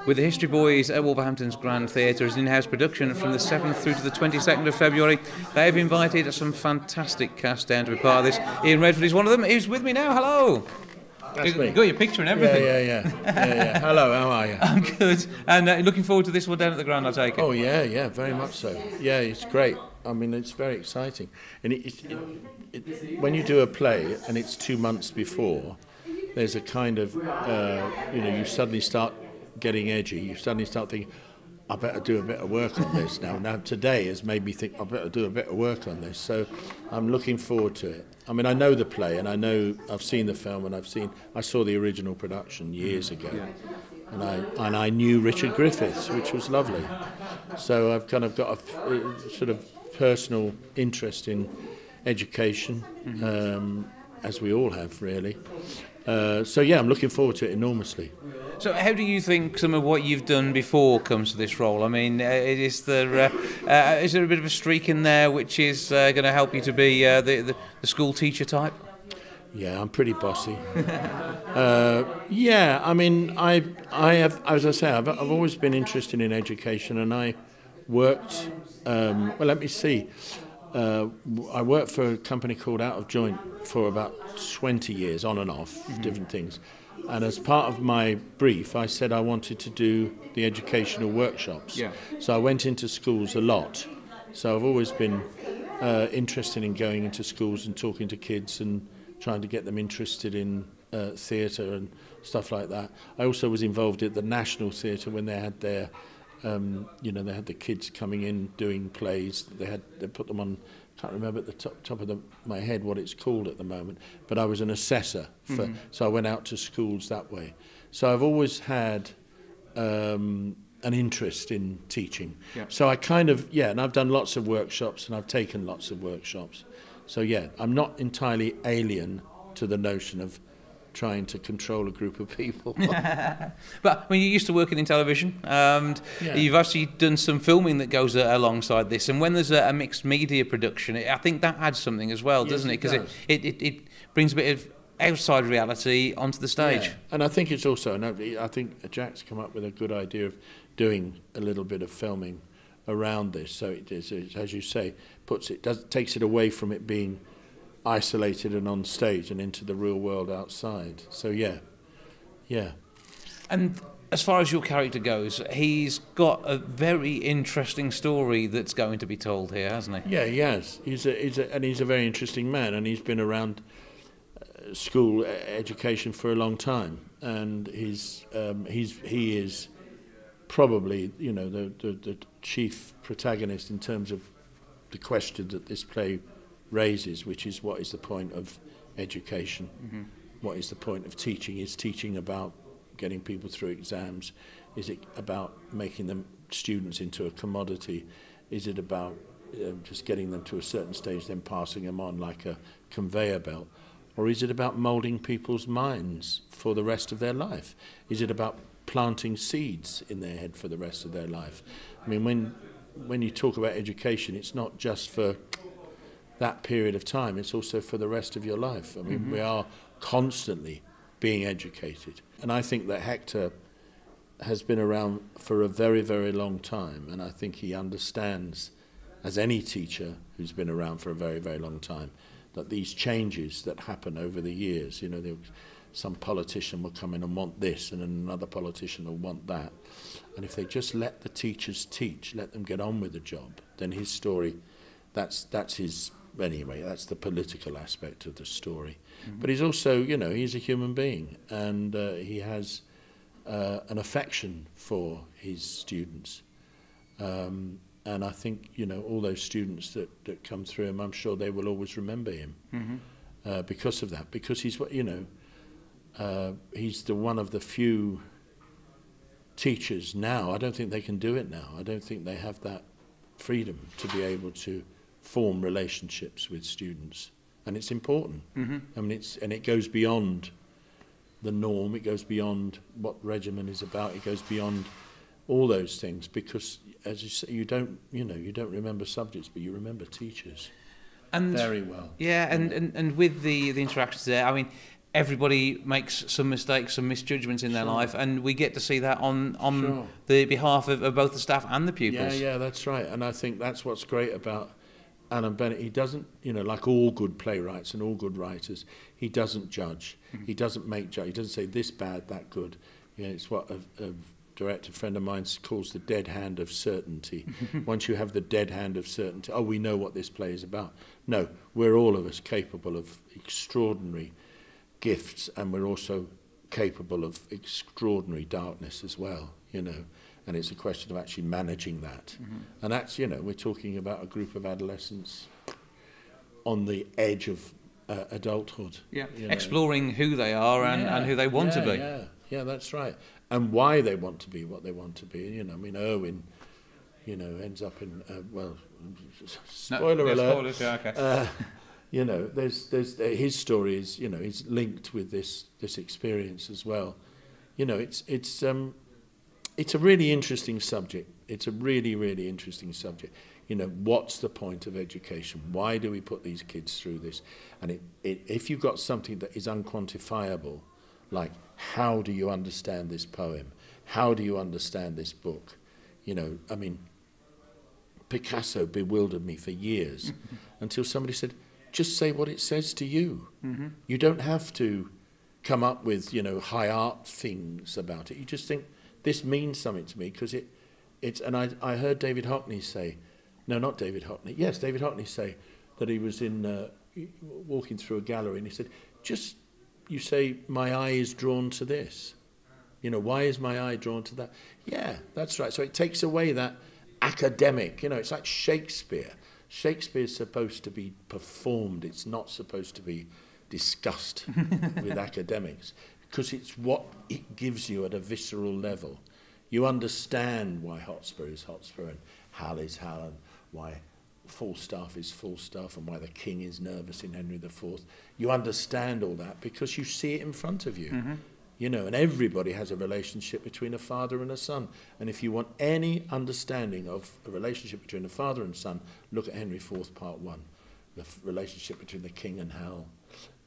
with the History Boys at Wolverhampton's Grand Theatre as an in-house production from the 7th through to the 22nd of February. They've invited some fantastic cast down to be part of this. Ian Redford is one of them. He's with me now. Hello. That's me. Got your picture and everything. Yeah. Hello, how are you? I'm good. And looking forward to this one down at the Grand, I take it. Oh, yeah, very much so. Yeah, it's great. I mean, it's very exciting. And when you do a play and it's 2 months before, there's a kind of, you suddenly start getting edgy. You suddenly start thinking, I better do a bit of work on this now. Now, today has made me think I better do a bit of work on this. So I'm looking forward to it. I mean, I know the play, and I've seen the film, and I saw the original production years ago, and I knew Richard Griffiths, which was lovely. So I've kind of got a sort of personal interest in education, as we all have, really. So yeah, I'm looking forward to it enormously. So how do you think some of what you've done before comes to this role? I mean, is there a bit of a streak in there which is going to help you to be the school teacher type? Yeah, I'm pretty bossy. Yeah, I mean, I have, as I say, I've always been interested in education, and I worked. Well, let me see. I worked for a company called Out of Joint for about 20 years, on and off, different things. And as part of my brief, I said I wanted to do the educational workshops. Yeah. So I went into schools a lot. So I've always been interested in going into schools and talking to kids and trying to get them interested in theatre and stuff like that. I also was involved at the National Theatre when they had their, they had the kids coming in doing plays. They put them on. Can't remember at the top of my head what it's called at the moment, but I was an assessor, so I went out to schools that way. So I've always had an interest in teaching. Yeah. So I kind of, and I've done lots of workshops and I've taken lots of workshops. So yeah, I'm not entirely alien to the notion of trying to control a group of people. But I mean, you're used to working in television, and you've actually done some filming that goes alongside this. And when there's a mixed media production, I think that adds something as well, doesn't it? Because it brings a bit of outside reality onto the stage. Yeah. And I think it's also, and I think Jack's come up with a good idea of doing a little bit of filming around this. So it is, as you say, takes it away from it being isolated and on stage and into the real world outside. So yeah. And as far as your character goes, he's got a very interesting story that's going to be told here, hasn't he? Yeah, he has. He's a very interesting man, and he's been around school education for a long time, and he is probably the chief protagonist in terms of the question that this play raises, which is, what is the point of education? What is the point of teaching? Is teaching about getting people through exams? Is it about making them students into a commodity? Is it about just getting them to a certain stage, then passing them on like a conveyor belt? Or is it about moulding people's minds for the rest of their life? Is it about planting seeds in their head for the rest of their life? I mean, when you talk about education, it's not just for that period of time, it's also for the rest of your life. I mean, we are constantly being educated. And I think that Hector has been around for a very, very long time, and I think he understands, as any teacher who's been around for a very, very long time, that these changes that happen over the years, some politician will come in and want this, and another politician will want that. And if they just let the teachers teach, let them get on with the job, then his story, that's his. Anyway, that's the political aspect of the story. But he's also, he's a human being, and he has an affection for his students. And I think, all those students that come through him, I'm sure they will always remember him because of that. Because he's, he's one of the few teachers now. I don't think they can do it now. I don't think they have that freedom to be able to form relationships with students, and it's important. I mean, it goes beyond the norm. It goes beyond what regimen is about. It goes beyond all those things, because, as you say, you don't remember subjects, but you remember teachers. And very well. Yeah, and with the interactions there, I mean, everybody makes some mistakes, some misjudgments in their life, and we get to see that on Sure. the behalf of both the staff and the pupils. Yeah, that's right. And I think that's what's great about Alan Bennett. He doesn't, like all good playwrights and all good writers, he doesn't judge. He doesn't make judge. He doesn't say this bad, that good. It's what a director friend of mine calls the dead hand of certainty. Once you have the dead hand of certainty, we know what this play is about. No, we're all of us capable of extraordinary gifts, and we're also capable of extraordinary darkness as well, and it's a question of actually managing that. And that's, we're talking about a group of adolescents on the edge of adulthood. Exploring who they are and who they want to be. Yeah, that's right. And why they want to be what they want to be. Irwin, ends up in, spoiler alert. Spoilers, okay. There's his story is, is linked with this experience as well. It's a really interesting subject. It's a really, really interesting subject. What's the point of education? Why do we put these kids through this? And if you've got something that is unquantifiable, like how do you understand this poem? How do you understand this book? Picasso bewildered me for years until somebody said, just say what it says to you. You don't have to come up with, high art things about it. You just think, this means something to me because it's. And I heard David Hockney say, no, not David Hockney. Yes, David Hockney say that he was walking through a gallery and he said, you say, my eye is drawn to this. Why is my eye drawn to that? Yeah, that's right. So it takes away that academic, it's like Shakespeare. Shakespeare's supposed to be performed. It's not supposed to be discussed with academics, because it's what it gives you at a visceral level. You understand why Hotspur is Hotspur and Hal is Hal, and why Falstaff is Falstaff, and why the king is nervous in Henry IV. You understand all that because you see it in front of you. And everybody has a relationship between a father and a son. And if you want any understanding of a relationship between a father and son, look at Henry IV, Part 1, the relationship between the king and Hal.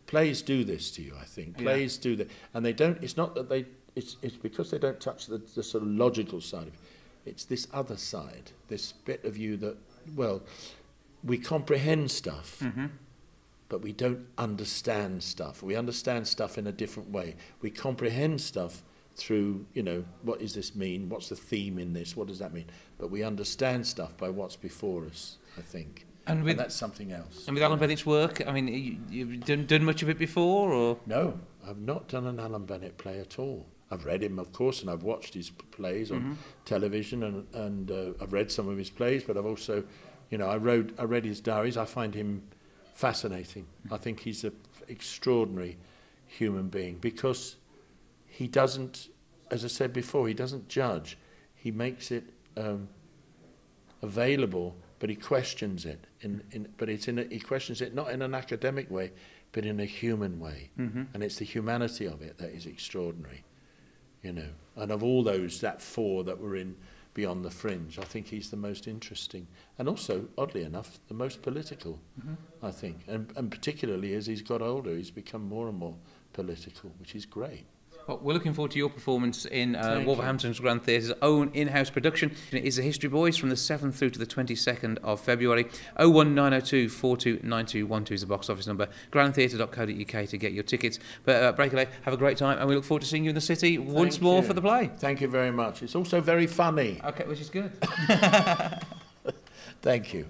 Plays do this to you, I think. Plays do that. And they don't, it's not that they, it's because they don't touch the sort of logical side of it. It's this other side, this bit of you that, we comprehend stuff. But we don't understand stuff. We understand stuff in a different way. We comprehend stuff through, what does this mean? What's the theme in this? What does that mean? But we understand stuff by what's before us, I think. And that's something else. And with Alan Bennett's work, you've done much of it before, or? No, I've not done an Alan Bennett play at all. I've read him, of course, and I've watched his plays on television, and I've read some of his plays, but I've also, I read his diaries. I find him fascinating. I think he's an extraordinary human being because he doesn't, as I said before, he doesn't judge. He makes it available, but he questions it. He questions it not in an academic way, but in a human way. And it's the humanity of it that is extraordinary, And of all those, that four that were in Beyond the Fringe, I think he's the most interesting, and also, oddly enough, the most political, I think. And particularly as he's got older, he's become more and more political, which is great. Well, we're looking forward to your performance in Wolverhampton Grand Theatre's own in-house production. It is The History Boys from the 7th through to the 22nd of February. 01902 429212 is the box office number. grandtheatre.co.uk to get your tickets. But Breakaway, have a great time, and we look forward to seeing you in the city once more for the play. Thank you very much. It's also very funny. Okay, which is good. Thank you.